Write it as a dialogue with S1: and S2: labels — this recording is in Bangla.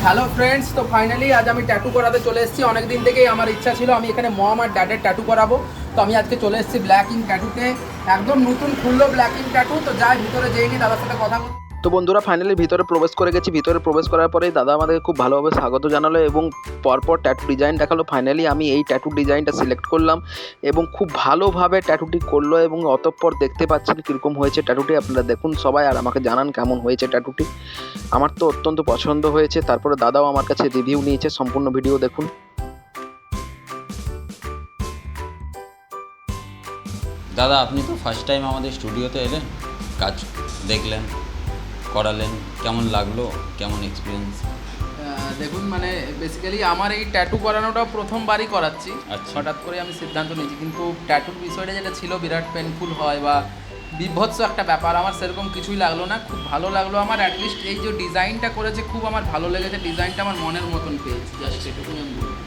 S1: হ্যালো ফ্রেন্ডস, তো ফাইনালি আজ আমি ট্যাটু করাতে চলে এসেছি। অনেক দিন থেকেই আমার ইচ্ছা ছিল আমি এখানে মম আর ড্যাডের ট্যাটু করাবো। তো আমি আজকে চলে এসেছি ব্ল্যাক ইঙ্ক ট্যাটুতে। একদম নতুন খুললো ব্ল্যাক ইঙ্ক ট্যাটু। তো যাই ভিতরে যেয়ে নি দাদার সাথে কথা বলতে। তো বন্ধুরা ফাইনালি ভিতরে প্রবেশ করে গেছি। ভিতরে প্রবেশ করার পরেই দাদা আমাদেরকে খুব ভালোভাবে স্বাগত জানালো এবং পরপর ট্যাটু ডিজাইন দেখালো। ফাইনালি আমি এই ট্যাটু ডিজাইনটা সিলেক্ট করলাম এবং খুব ভালোভাবে ট্যাটুটি করলো এবং অতঃপর দেখতে পাচ্ছেন কীরকম হয়েছে ট্যাটুটি। আপনারা দেখুন সবাই আর আমাকে জানান কেমন হয়েছে ট্যাটুটি। আমার তো অত্যন্ত পছন্দ হয়েছে। তারপরে দাদাও আমার কাছে রিভিউ নিয়েছে, সম্পূর্ণ ভিডিও দেখুন।
S2: দাদা, আপনি তো ফার্স্ট টাইম আমাদের স্টুডিওতে এলেন, কাজ দেখলেন, করালেন, কেমন লাগলো, কেমন এক্সপিরিয়েন্স?
S1: দেখুন, মানে বেসিক্যালি আমার এই ট্যাটু করানোটা প্রথমবারই করাচ্ছি।
S2: আচ্ছা।
S1: হঠাৎ করে আমি সিদ্ধান্ত নিয়েছি, কিন্তু ট্যাটুর বিষয়টা যেটা ছিল বিরাট পেনফুল হয় বা বিভৎস একটা ব্যাপার, আমার সেরকম কিছুই লাগলো না। খুব ভালো লাগলো আমার। অ্যাটলিস্ট এই যে ডিজাইনটা করেছে খুব আমার ভালো লেগেছে। ডিজাইনটা আমার মনের মতন পেয়েছি, জাস্ট এটুকুই আমি বলবো।